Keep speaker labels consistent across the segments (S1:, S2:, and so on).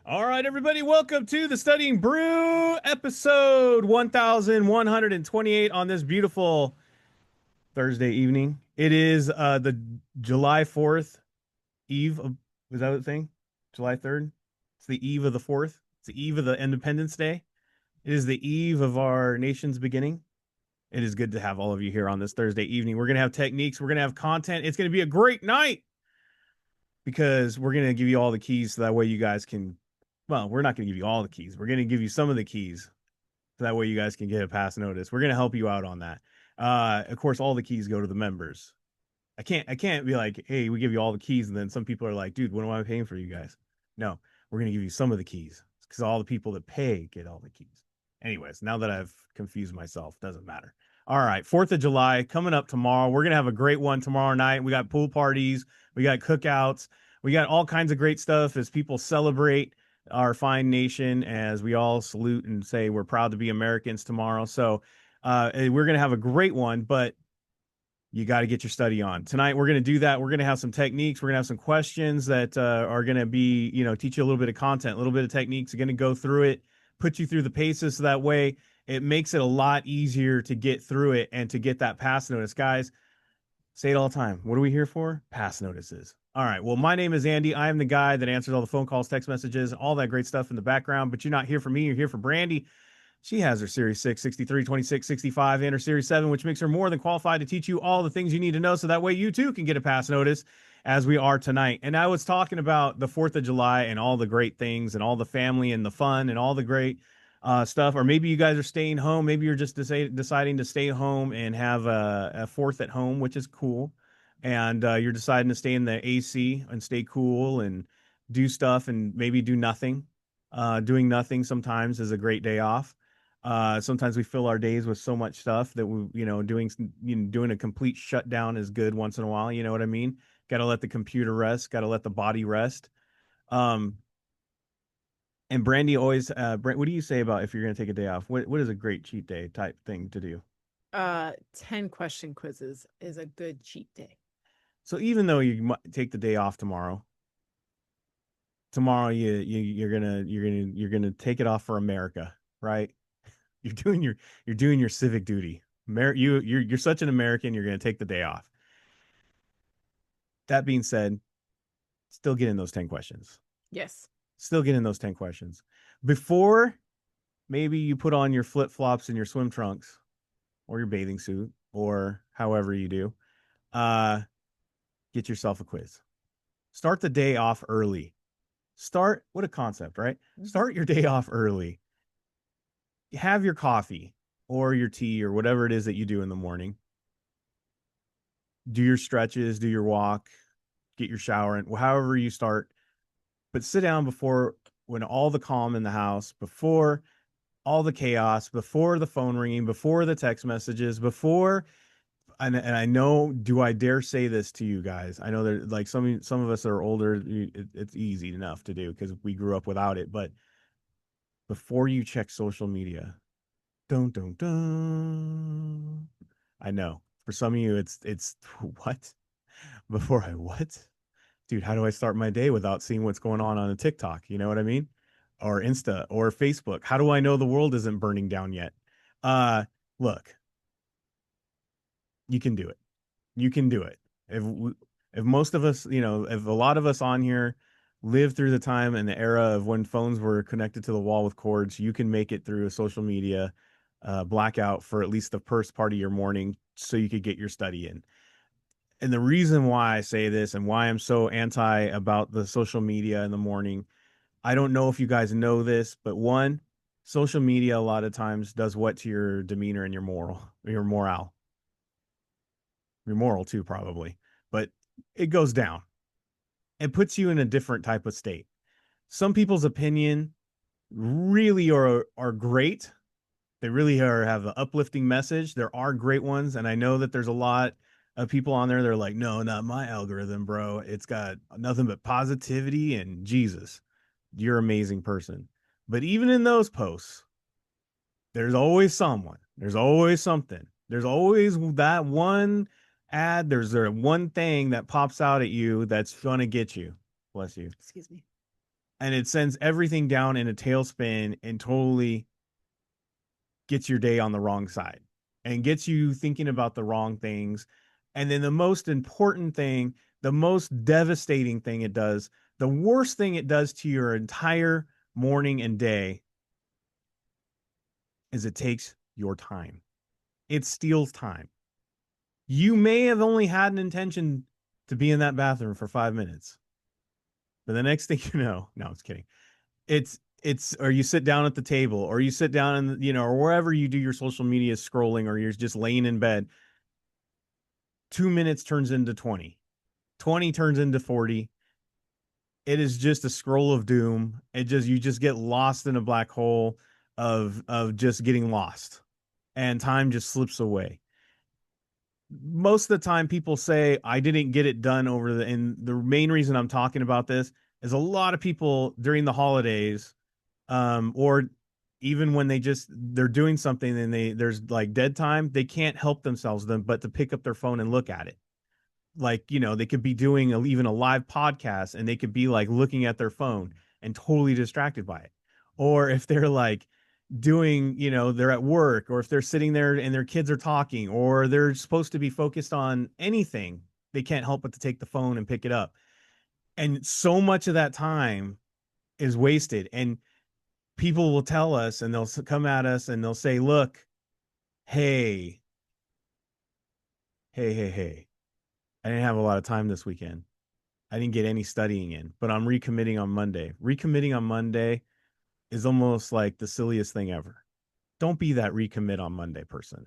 S1: All right, everybody, welcome to the Studying Brew episode 1128 on this beautiful Thursday evening. It is the July 4th eve of, was that the thing? July 3rd? It's the eve of the 4th. It's the eve of the Independence Day. It is the eve of our nation's beginning. It is good to have all of you here on this Thursday evening. We're going to have techniques, we're going to have content. It's going to be a great night because we're going to give you all the keys so that way you guys can, well, we're not going to give you all the keys. We're going to give you some of the keys so that way you guys can get a pass notice. We're going to help you out on that. Of course, all the keys go to the members. I can't be like, hey, we give you all the keys, and then some people are like, dude, what am I paying for you guys? No, we're going to give you some of the keys because all the people that pay get all the keys. Anyways, now that I've confused myself, doesn't matter. All right, 4th of July coming up tomorrow. We're going to have a great one tomorrow night. We got pool parties, we got cookouts, we got all kinds of great stuff as people celebrate our fine nation, as we all salute and say we're proud to be Americans tomorrow. So we're going to have a great one, but you got to get your study on. Tonight, we're going to do that. We're going to have some techniques. We're going to have some questions that are going to be, teach you a little bit of content, a little bit of techniques. We're going to go through it, put you through the paces so that way it makes it a lot easier to get through it and to get that pass notice. Guys, say it all the time. What are we here for? Pass notices. All right. Well, my name is Andy. I am the guy that answers all the phone calls, text messages, all that great stuff in the background. But you're not here for me. You're here for Brandy. She has her Series 6, 63, 26, 65, and her Series 7, which makes her more than qualified to teach you all the things you need to know so that way you too can get a pass notice as we are tonight. And I was talking about the 4th of July and all the great things and all the family and the fun and all the great stuff. Or maybe you guys are staying home. Maybe you're just deciding to stay home and have a 4th at home, which is cool. And you're deciding to stay in the AC and stay cool and do stuff and maybe do nothing. Doing nothing sometimes is a great day off. Sometimes we fill our days with so much stuff that doing a complete shutdown is good once in a while. You know what I mean? Got to let the computer rest. Got to let the body rest. Um, and Brandy always, what do you say about if you're going to take a day off? What is a great cheat day type thing to do?
S2: 10 question quizzes is a good cheat day.
S1: So even though you might take the day off tomorrow you're gonna take it off for America, right? You're doing your civic duty. You're such an American. You're going to take the day off. That being said, still get in those 10 questions.
S2: Yes.
S1: Still get in those 10 questions before maybe you put on your flip flops and your swim trunks or your bathing suit or however you do. Get yourself a quiz. Start the day off early. What a concept, right? Start your day off early. Have your coffee or your tea or whatever it is that you do in the morning. Do your stretches, do your walk, get your shower in, however you start. But sit down before when all the calm in the house, before all the chaos, before the phone ringing, before the text messages, before and I know, do I dare say this to you guys? I know that like some of us are older, it's easy enough to do because we grew up without it. But before you check social media, don't. I know for some of you, it's what before I what, dude? How do I start my day without seeing what's going on a TikTok? You know what I mean? Or Insta or Facebook. How do I know the world isn't burning down yet? Look, you can do it. You can do it. If most of us, if a lot of us on here lived through the time and the era of when phones were connected to the wall with cords, you can make it through a social media blackout for at least the first part of your morning so you could get your study in. And the reason why I say this and why I'm so anti about the social media in the morning, I don't know if you guys know this, but one, social media a lot of times does what to your demeanor and your moral too, probably, but it goes down. It puts you in a different type of state. Some people's opinion really are great. They really have an uplifting message. There are great ones, and I know that there's a lot of people on there. They're like, no, not my algorithm, bro. It's got nothing but positivity and Jesus. You're an amazing person. But even in those posts, there's always someone. There's always something. There's always that one ad. There's one thing that pops out at you that's gonna get you. Bless you.
S2: Excuse me.
S1: and it sends everything down in a tailspin and totally gets your day on the wrong side and gets you thinking about the wrong things. And then the most important thing, the most devastating thing it does, the worst thing it does to your entire morning and day is it takes your time. It steals time. You may have only had an intention to be in that bathroom for 5 minutes, but the next thing you know, no, I was kidding. Or you sit down at the table, or you sit down and or wherever you do your social media scrolling, or you're just laying in bed. 2 minutes turns into 20, 20 turns into 40. It is just a scroll of doom. You just get lost in a black hole of just getting lost, and time just slips away. Most of the time people say I didn't get it done and the main reason I'm talking about this is a lot of people during the holidays, or even when they're doing something and there's like dead time, they can't help themselves but to pick up their phone and look at it. Like, they could be doing even a live podcast and they could be like looking at their phone and totally distracted by it. Or if they're like doing, they're at work, or if they're sitting there and their kids are talking, or they're supposed to be focused on anything, they can't help but to take the phone and pick it up. And so much of that time is wasted. And people will tell us, and they'll come at us and they'll say, look, hey, hey, I didn't have a lot of time this weekend. I didn't get any studying in, but I'm recommitting on Monday. Recommitting on Monday is almost like the silliest thing ever. Don't be that recommit on Monday person.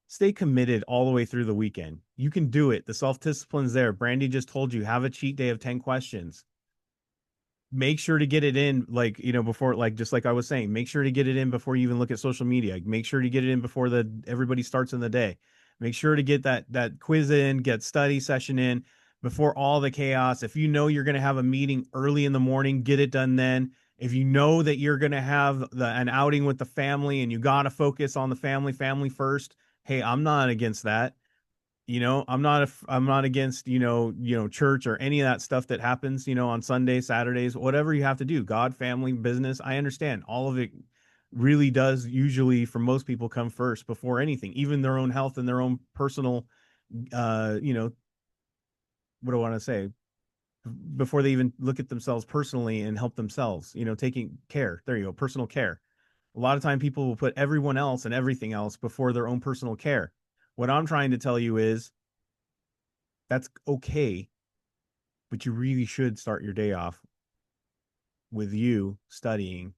S1: Stay committed all the way through the weekend. You can do it. The self-discipline's there. Brandy just told you, have a cheat day of 10 questions. Make sure to get it in, like, before, like, just like I was saying, make sure to get it in before you even look at social media. Make sure to get it in before everybody starts in the day. Make sure to get that quiz in, get study session in before all the chaos. If you know you're going to have a meeting early in the morning, get it done then. If you know that you're going to have an outing with the family and you got to focus on the family first, hey, I'm not against that. I'm not against, church or any of that stuff that happens, on Sundays, Saturdays, whatever you have to do, God, family, business. I understand all of it really does usually for most people come first before anything, even their own health and their own personal, uh, you know, what do I want to say? Before they even look at themselves personally and help themselves, taking care. There you go. Personal care. A lot of time people will put everyone else and everything else before their own personal care. What I'm trying to tell you is that's okay, but you really should start your day off with you studying,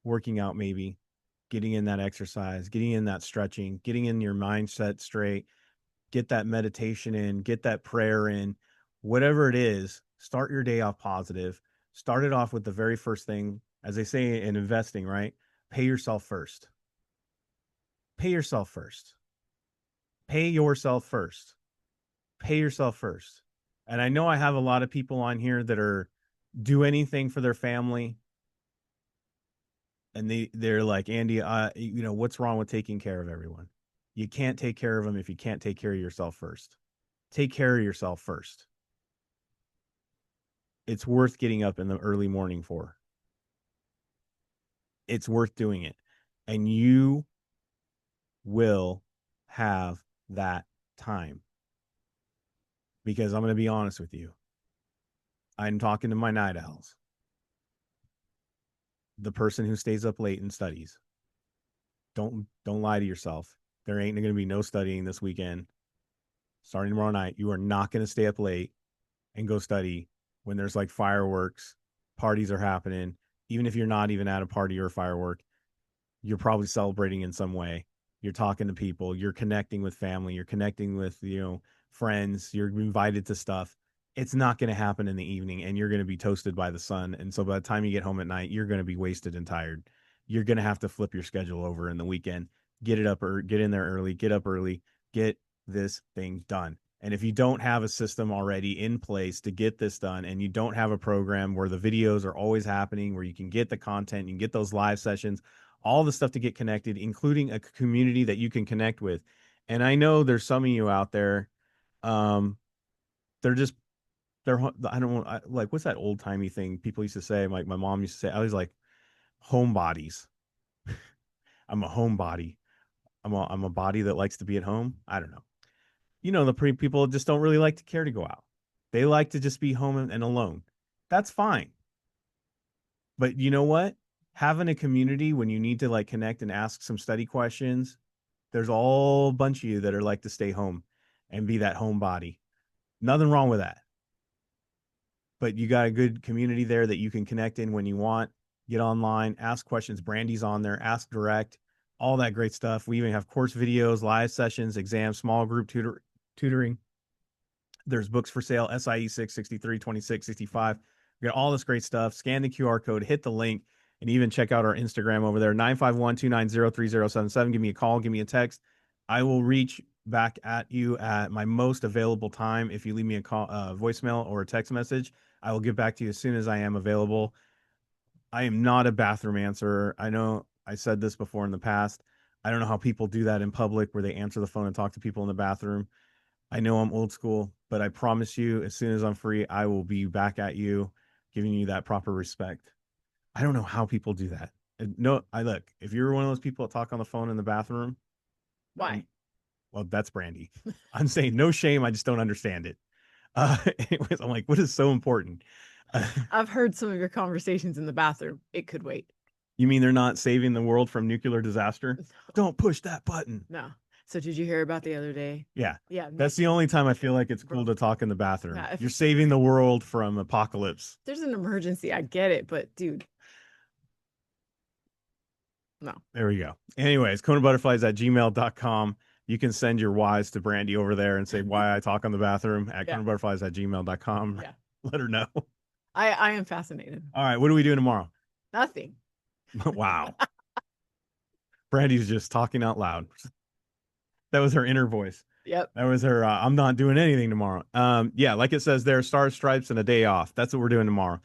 S1: working out, maybe getting in that exercise, getting in that stretching, getting in your mindset straight, get that meditation in, get that prayer in, whatever it is. Start your day off positive. Start it off with the very first thing, as they say in investing, right? Pay yourself first. Pay yourself first. Pay yourself first. Pay yourself first. And I know I have a lot of people on here that are do anything for their family, and they're like, Andy, what's wrong with taking care of everyone? You can't take care of them if you can't take care of yourself first. Take care of yourself first. It's worth getting up in the early morning for. It's worth doing it. And you will have that time. Because I'm going to be honest with you. I'm talking to my night owls. The person who stays up late and studies. Don't lie to yourself. There ain't going to be no studying this weekend. Starting tomorrow night, you are not going to stay up late and go study when there's like fireworks, parties are happening. Even if you're not even at a party or a firework, you're probably celebrating in some way. You're talking to people, you're connecting with family, you're connecting with, friends, you're invited to stuff. It's not going to happen in the evening, and you're going to be toasted by the sun. And so by the time you get home at night, you're going to be wasted and tired. You're going to have to flip your schedule over in the weekend. Get it up, or get in there early, get up early, get this thing done. And if you don't have a system already in place to get this done, and you don't have a program where the videos are always happening, where you can get the content, you can get those live sessions, all the stuff to get connected, including a community that you can connect with. And I know there's some of you out there, they're just I don't want like what's that old timey thing people used to say? Like my mom used to say, I was like homebodies. I'm a homebody. I'm a body that likes to be at home. I don't know. The people just don't really like to care to go out. They like to just be home and alone. That's fine. But you know what? Having a community when you need to like connect and ask some study questions, there's a whole bunch of you that are like to stay home and be that homebody. Nothing wrong with that. But you got a good community there that you can connect in when you want. Get online, ask questions. Brandy's on there, ask direct, all that great stuff. We even have course videos, live sessions, exams, small group tutoring. There's books for sale, SIE 6, 63, 26, 65. We got all this great stuff. Scan the QR code, hit the link, and even check out our Instagram over there, 951-290-3077. Give me a call, give me a text. I will reach back at you at my most available time. If you leave me a call, voicemail or a text message, I will get back to you as soon as I am available. I am not a bathroom answerer. I know I said this before in the past. I don't know how people do that in public where they answer the phone and talk to people in the bathroom. I know I'm old school, but I promise you, as soon as I'm free, I will be back at you, giving you that proper respect. I don't know how people do that. No, I look, if you're one of those people that talk on the phone in the bathroom,
S2: Why?
S1: well, that's Brandy. I'm saying no shame. I just don't understand it. Anyways, I'm like, what is so important?
S2: I've heard some of your conversations in the bathroom. It could wait.
S1: You mean they're not saving the world from nuclear disaster? Don't push that button.
S2: No. So did you hear about the other day?
S1: Yeah.
S2: Yeah.
S1: That's the only time I feel like it's cool
S2: Bro.
S1: to talk in the bathroom.
S2: Yeah,
S1: You're saving the world from apocalypse.
S2: There's an emergency. I get it, but dude. No.
S1: There we go. Anyways, KonaButterflyz@gmail.com. You can send your whys to Brandy over there and say why I talk on the bathroom at KonaButterflyz@gmail.com.
S2: Yeah.
S1: Let her know.
S2: I am fascinated.
S1: All right. What are we doing tomorrow?
S2: Nothing.
S1: Wow. Brandy's just talking out loud. That was her inner voice.
S2: Yep.
S1: That was her. I'm not doing anything tomorrow. Yeah, like it says there, stars, stripes, and a day off. That's what we're doing tomorrow.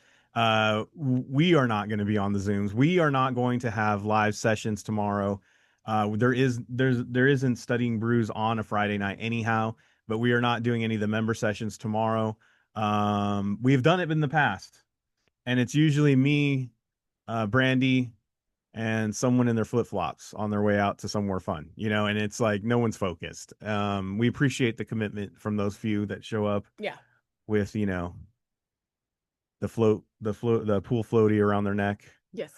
S1: We are not going to be on the Zooms. We are not going to have live sessions tomorrow. There isn't studying brews on a Friday night anyhow, but we are not doing any of the member sessions tomorrow. We've done it in the past, and it's usually me, Brandy, and someone in their flip-flops on their way out to somewhere fun, and it's like no one's focused. We appreciate the commitment from those few that show up
S2: Yeah.
S1: with, the pool floaty around their neck.
S2: Yes.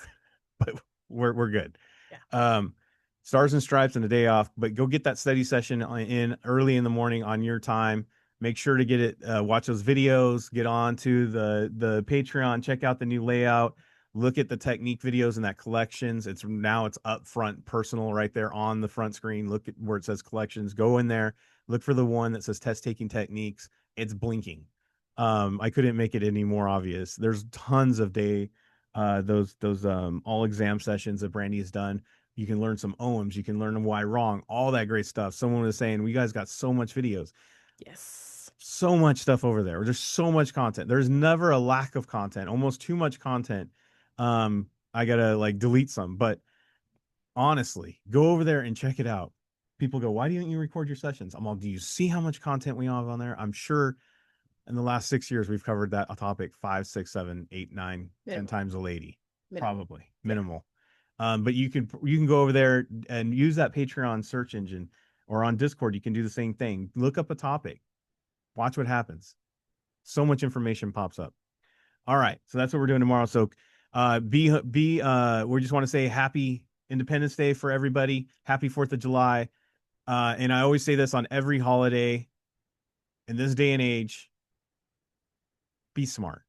S1: But we're good.
S2: Yeah.
S1: Stars and stripes and a day off, but go get that study session in early in the morning on your time. Make sure to get it, watch those videos, get on to the Patreon, check out the new layout, look at the technique videos in that collections. It's up front, personal right there on the front screen. Look at where it says collections. Go in there, look for the one that says test taking techniques. It's blinking. I couldn't make it any more obvious. There's tons of those all exam sessions that Brandy has done. You can learn some OMs, you can learn why wrong, all that great stuff. Someone was saying, we guys got so much videos.
S2: Yes.
S1: So much stuff over there. There's so much content. There's never a lack of content, almost too much content. I gotta like delete some, but honestly, go over there and check it out. People go, why don't you record your sessions? I'm all, do you see how much content we have on there? I'm sure in the last 6 years we've covered that topic 5, 6, 7, 8, 9, 10 times a lady. Probably minimal. But you can go over there and use that Patreon search engine, or on Discord you can do the same thing. Look up a topic, watch what happens. So much information pops up. All right, so that's what we're doing tomorrow. So we just want to say happy Independence Day for everybody. Happy 4th of July. And I always say this on every holiday in this day and age: be smart.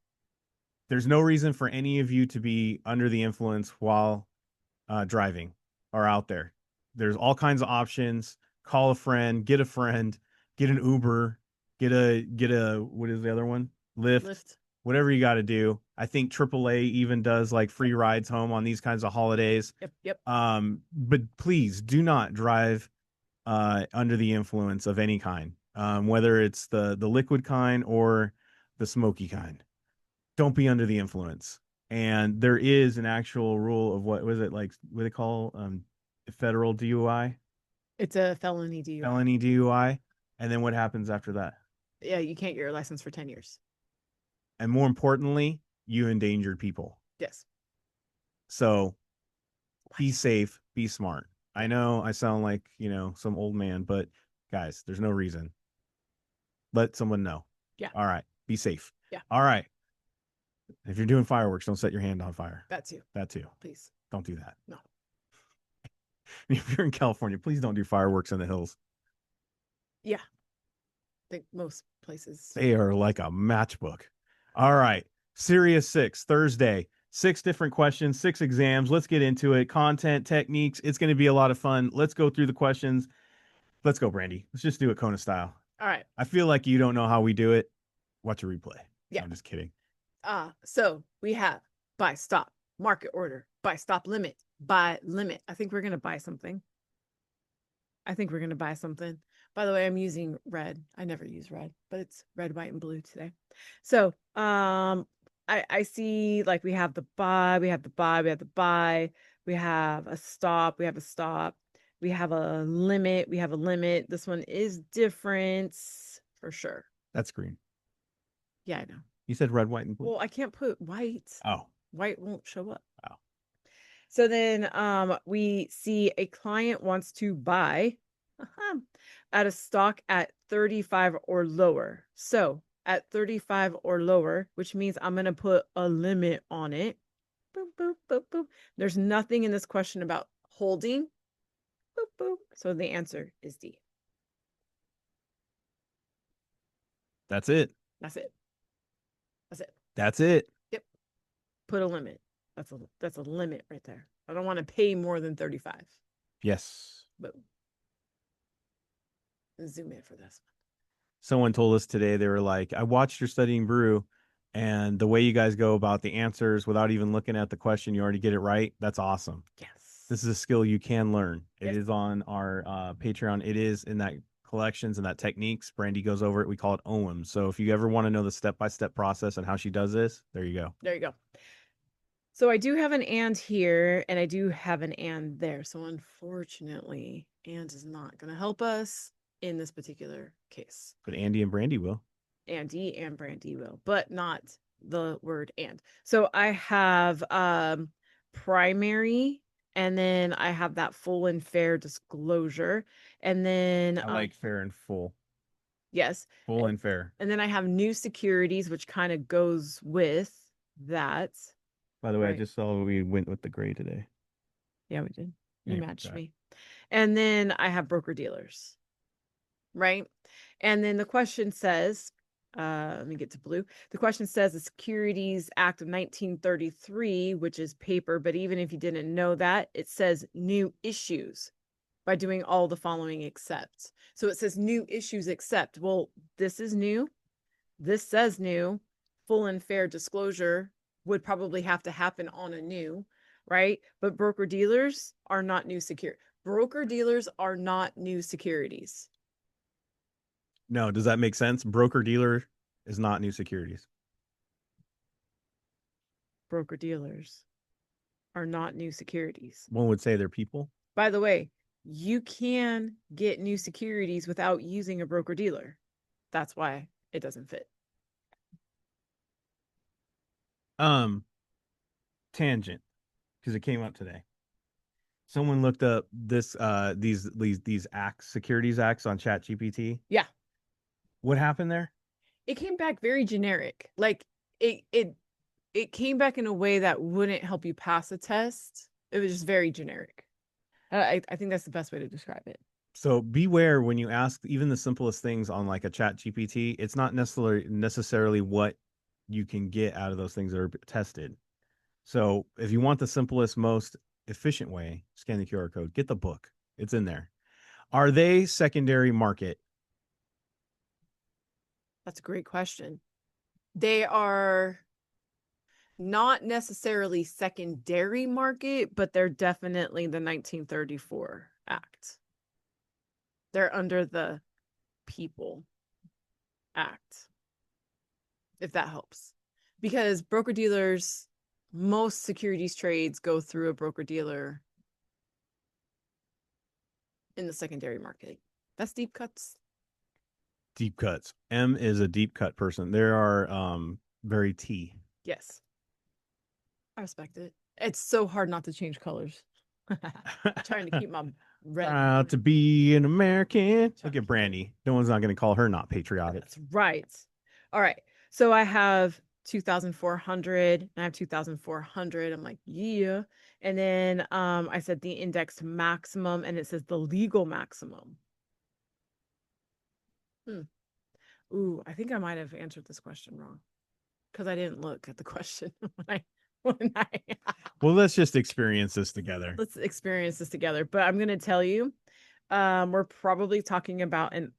S1: There's no reason for any of you to be under the influence while driving or out there. There's all kinds of options. Call a friend, get an Uber, get a what is the other one? Lyft. Whatever you got to do. I think AAA even does like free rides home on these kinds of holidays.
S2: Yep.
S1: But please do not drive under the influence of any kind, whether it's the liquid kind or the smoky kind. Don't be under the influence. And there is an actual rule of what was it like? What they call federal DUI?
S2: It's a felony DUI.
S1: Felony DUI. And then what happens after that?
S2: Yeah, you can't get your license for 10 years.
S1: And more importantly, you endangered people.
S2: Yes.
S1: So be safe, be smart. I know I sound like, some old man, but guys, there's no reason. Let someone know.
S2: Yeah.
S1: All right. Be safe.
S2: Yeah.
S1: All right. If you're doing fireworks, don't set your hand on fire.
S2: That too.
S1: That too.
S2: Please.
S1: Don't do that.
S2: No.
S1: If you're in California, please don't do fireworks in the hills.
S2: Yeah. I think most places.
S1: They are like a matchbook. All right. Series 6, Thursday. 6 different questions, 6 exams. Let's get into it. Content, techniques. It's going to be a lot of fun. Let's go through the questions. Let's go, Brandy. Let's just do it Kona style.
S2: All right.
S1: I feel like you don't know how we do it. Watch a replay.
S2: Yeah.
S1: I'm just kidding.
S2: So we have buy stop, market order, buy stop limit, buy limit. I think we're going to buy something. By the way, I'm using red. I never use red, but it's red, white, and blue today. So, I see like we have the buy, we have the buy, we have the buy, we have a stop, we have a stop, we have a limit, we have a limit. This one is different for sure.
S1: That's green.
S2: Yeah, I know.
S1: You said red, white, and blue.
S2: Well, I can't put white.
S1: Oh.
S2: White won't show up.
S1: Oh.
S2: So then we see a client wants to buy at a stock at 35 or lower. So at 35 or lower, which means I'm going to put a limit on it. Boop, boop, boop, boop. There's nothing in this question about holding. Boop, boop. So the answer is D.
S1: That's it.
S2: That's it. That's it.
S1: That's it.
S2: Yep. Put a limit. That's a limit right there. I don't want to pay more than 35.
S1: Yes.
S2: Boom. Zoom in for this one.
S1: Someone told us today, they were like, I watched your Studying Brew, and the way you guys go about the answers without even looking at the question, you already get it right. That's awesome.
S2: Yes.
S1: This is a skill you can learn.
S2: Yes.
S1: It is on our Patreon. It is in that collections and that techniques. Brandy goes over it. We call it OM. So if you ever want to know the step-by-step process and how she does this, there you go.
S2: There you go. So I do have an and here, and I do have an and there. So unfortunately, and is not going to help us in this particular case.
S1: But Andy and Brandy will.
S2: Andy and Brandy will, but not the word and. So I have primary, and then I have that full and fair disclosure, and then
S1: I like fair and full.
S2: Yes.
S1: Full and fair.
S2: And then I have new securities, which kind of goes with that.
S1: By the way, I just saw we went with the gray today.
S2: Yeah, we did. You matched me. And then I have broker dealers. Right. And then the question says, let me get to blue. The question says the Securities Act of 1933, which is paper. But even if you didn't know that, it says new issues by doing all the following except. So it says new issues except. Well, this is new. This says new. Full and fair disclosure would probably have to happen on a new, right? But broker dealers are not new securities. Broker dealers are not new securities.
S1: No, does that make sense? Broker dealer is not new securities.
S2: Broker dealers are not new securities.
S1: One would say they're people.
S2: By the way, you can get new securities without using a broker dealer. That's why it doesn't fit.
S1: Tangent, because it came up today. Someone looked up these acts, securities acts on ChatGPT.
S2: Yeah.
S1: What happened there?
S2: It came back very generic. Like it came back in a way that wouldn't help you pass a test. It was just very generic. I think that's the best way to describe it.
S1: So beware when you ask even the simplest things on like a ChatGPT. It's not necessarily what you can get out of those things that are tested. So if you want the simplest, most efficient way, scan the QR code, get the book. It's in there. Are they secondary market?
S2: That's a great question. They are not necessarily secondary market, but they're definitely the 1934 Act. They're under the People Act, if that helps. Because broker dealers, most securities trades go through a broker dealer in the secondary market. That's deep cuts.
S1: Deep cuts. M is a deep cut person. There are Very tea.
S2: Yes. I respect it. It's so hard not to change colors. Trying to keep my red.
S1: Proud to be an American. Look at
S2: keep it.
S1: Brandy. No one's not going to call her not patriotic.
S2: That's right. All right. So I have 2,400 and I have 2,400. I'm like, yeah. And then I said the index maximum and it says the legal maximum. Ooh, I think I might have answered this question wrong because I didn't look at the question when I
S1: Well, let's just experience this together.
S2: let's experience this together. But I'm gonna tell you, we're probably talking about an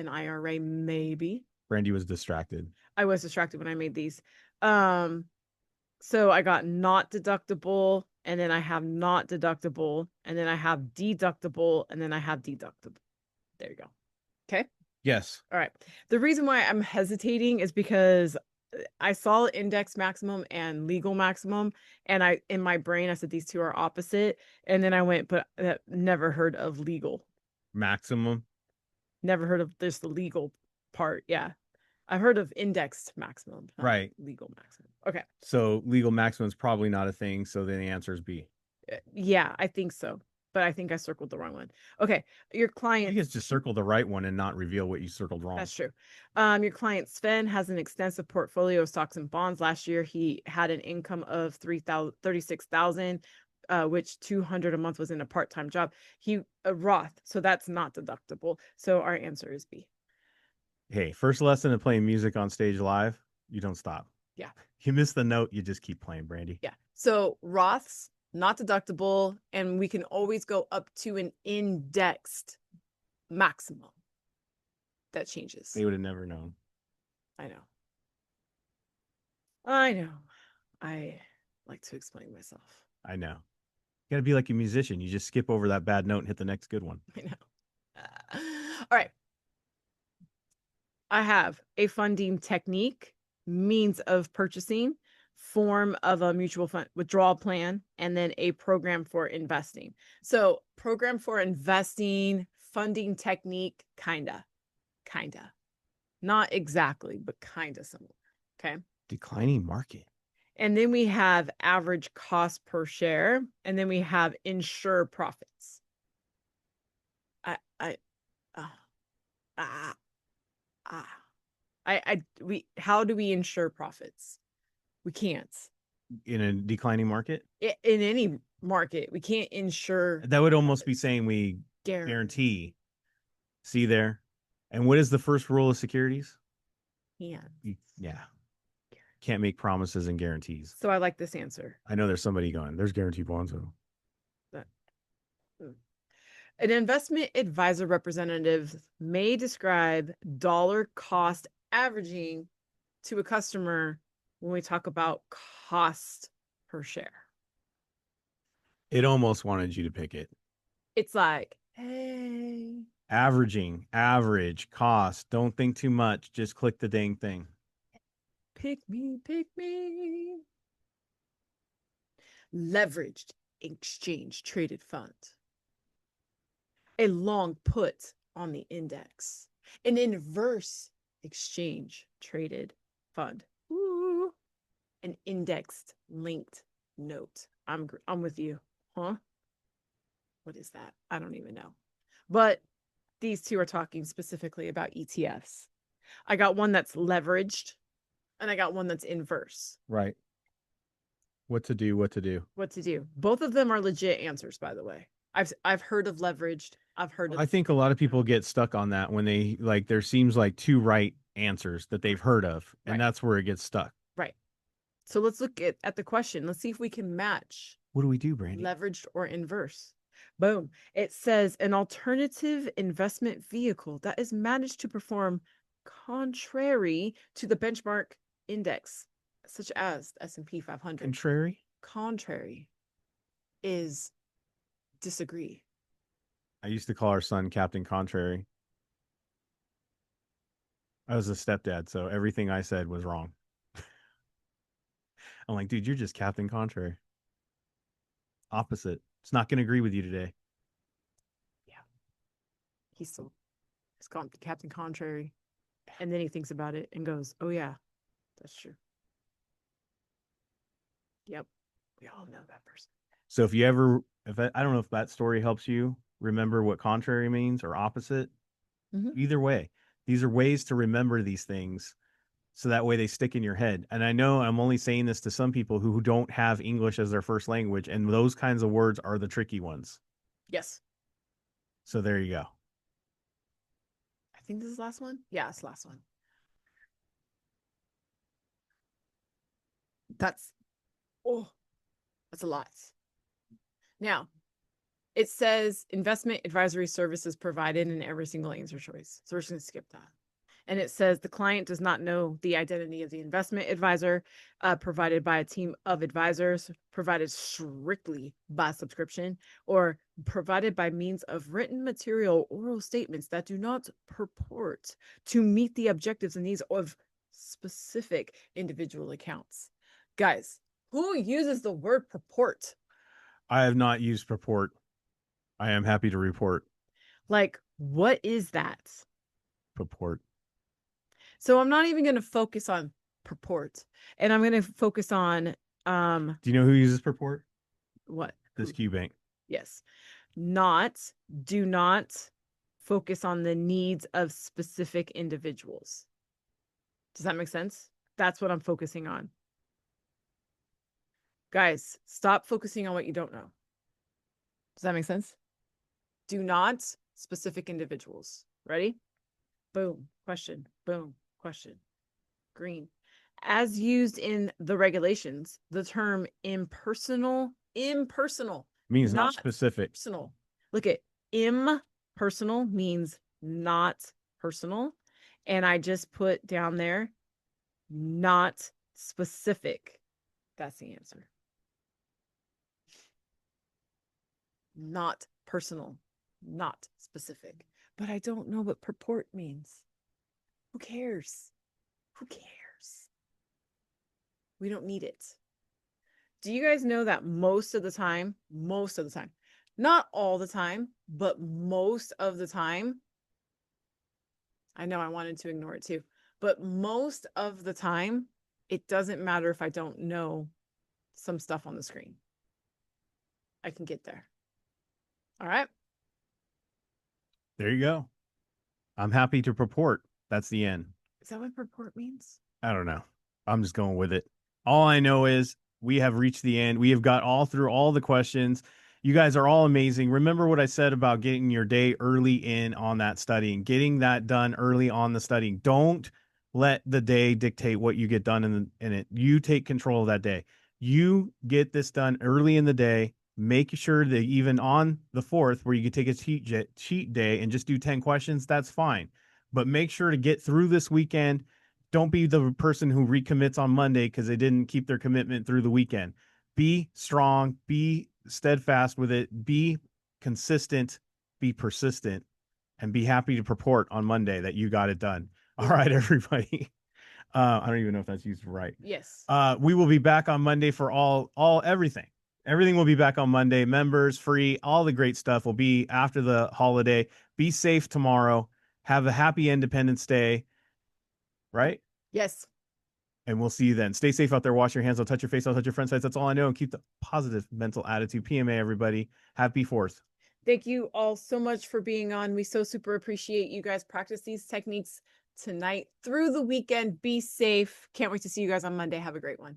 S2: IRA, maybe.
S1: Brandy was distracted.
S2: I was distracted when I made these. So I got not deductible, and then I have not deductible, and then I have deductible, and then I have deductible. There you go. Okay.
S1: Yes.
S2: All right. The reason why I'm hesitating is because I saw index maximum and legal maximum, and I in my brain I said these two are opposite, and then I went, but never heard of legal.
S1: Maximum.
S2: Never heard of this the legal part. Yeah. I've heard of indexed maximum,
S1: right?
S2: Legal maximum. Okay.
S1: So legal maximum is probably not a thing. So then the answer is B.
S2: Yeah, I think so. But I think I circled the wrong one. Okay. Your client.
S1: You just circle the right one and not reveal what you circled wrong.
S2: That's true. Your client Sven has an extensive portfolio of stocks and bonds. Last year, he had an income of 36,000, which 200 a month was in a part-time job. He a Roth, so that's not deductible. So our answer is B.
S1: Hey, first lesson of playing music on stage live, you don't stop.
S2: Yeah.
S1: You miss the note, you just keep playing, Brandy.
S2: Yeah. So Roths, not deductible, and we can always go up to an indexed maximum. That changes.
S1: They would have never known.
S2: I know. I know. I like to explain myself.
S1: I know. You got to be like a musician. You just skip over that bad note and hit the next good one.
S2: I know. All right. I have a funding technique, means of purchasing, form of a mutual fund withdrawal plan, and then a program for investing. So, program for investing, funding technique, kinda. Not exactly, but kinda similar. Okay.
S1: Declining market.
S2: And then we have average cost per share, and then we have insure profits. How do we insure profits? We can't.
S1: In a declining market?
S2: In any market, we can't insure.
S1: That would almost be saying we guarantee. See there? And what is the first rule of securities?
S2: Yeah.
S1: Can't make promises and guarantees.
S2: So I like this answer.
S1: I know there's somebody going, there's guaranteed bonds.
S2: An investment advisor representative may describe dollar cost averaging to a customer when we talk about cost per share.
S1: It almost wanted you to pick it.
S2: It's like, hey.
S1: Averaging, average, cost. Don't think too much. Just click the dang thing.
S2: Pick me, pick me. Leveraged exchange traded fund. A long put on the index. An inverse exchange traded fund. Ooh. An indexed linked note. I'm with you. Huh? What is that? I don't even know. But these two are talking specifically about ETFs. I got one that's leveraged and I got one that's inverse.
S1: Right. What to do.
S2: Both of them are legit answers, by the way. I've heard of leveraged.
S1: I think a lot of people get stuck on that when they like there seems like two right answers that they've heard of, and that's where it gets stuck.
S2: Right. So let's look at the question. Let's see if we can match.
S1: What do we do, Brandy?
S2: Leveraged or inverse. Boom. It says an alternative investment vehicle that is managed to perform contrary to the benchmark index, such as the S&P 500. Contrary is disagree.
S1: I used to call our son Captain Contrary. I was a stepdad, so everything I said was wrong. I'm like, dude, you're just Captain Contrary. Opposite. It's not going to agree with you today.
S2: Yeah. He's gone Captain Contrary. And then he thinks about it and goes, oh, yeah, that's true. Yep. We all know that person.
S1: So if you ever, I don't know if that story helps you remember what contrary means or opposite. Either way, these are ways to remember these things so that way they stick in your head. And I know I'm only saying this to some people who don't have English as their first language, and those kinds of words are the tricky ones.
S2: Yes.
S1: So there you go.
S2: I think this is the last one. Yeah, it's the last one. That's a lot. Now, it says investment advisory services provided in every single answer choice. So we're just going to skip that. And it says the client does not know the identity of the investment advisor provided by a team of advisors, provided strictly by subscription, or provided by means of written material, oral statements that do not purport to meet the objectives and needs of specific individual accounts. Guys, who uses the word purport?
S1: I have not used purport. I am happy to report.
S2: Like, what is that?
S1: Purport.
S2: So I'm not even going to focus on purport, and I'm going to focus on
S1: Do you know who uses purport?
S2: What?
S1: This Q Bank.
S2: Yes. Do not focus on the needs of specific individuals. Does that make sense? That's what I'm focusing on. Guys, stop focusing on what you don't know. Does that make sense? Do not specific individuals. Ready? Boom. Question. Boom. Question. Green. As used in the regulations, the term impersonal
S1: Means not specific.
S2: Personal. Look at impersonal means not personal. And I just put down there, not specific. That's the answer. Not personal, not specific. But I don't know what purport means. Who cares? Who cares? We don't need it. Do you guys know that most of the time, not all the time, but most of the time, I know I wanted to ignore it too, but most of the time, it doesn't matter if I don't know some stuff on the screen. I can get there. All right.
S1: There you go. I'm happy to purport. That's the end.
S2: Is that what purport means?
S1: I don't know. I'm just going with it. All I know is we have reached the end. We have got all through all the questions. You guys are all amazing. Remember what I said about getting your day early in on that studying, getting that done early on the studying. Don't let the day dictate what you get done in it. You take control of that day. You get this done early in the day. Make sure that even on the 4th, where you can take a cheat day and just do 10 questions, that's fine. But make sure to get through this weekend. Don't be the person who recommits on Monday because they didn't keep their commitment through the weekend. Be strong, be steadfast with it, be consistent, be persistent, and be happy to purport on Monday that you got it done. All right, everybody. I don't even know if that's used right.
S2: Yes.
S1: We will be back on Monday for everything. Everything will be back on Monday. Members, free, all the great stuff will be after the holiday. Be safe tomorrow. Have a happy Independence Day. Right?
S2: Yes.
S1: And we'll see you then. Stay safe out there. Wash your hands. Don't touch your face. Don't touch your friend's sides. That's all I know. And keep the positive mental attitude. PMA, everybody. Happy 4th.
S2: Thank you all so much for being on. We so super appreciate you guys. Practice these techniques tonight through the weekend. Be safe. Can't wait to see you guys on Monday. Have a great one.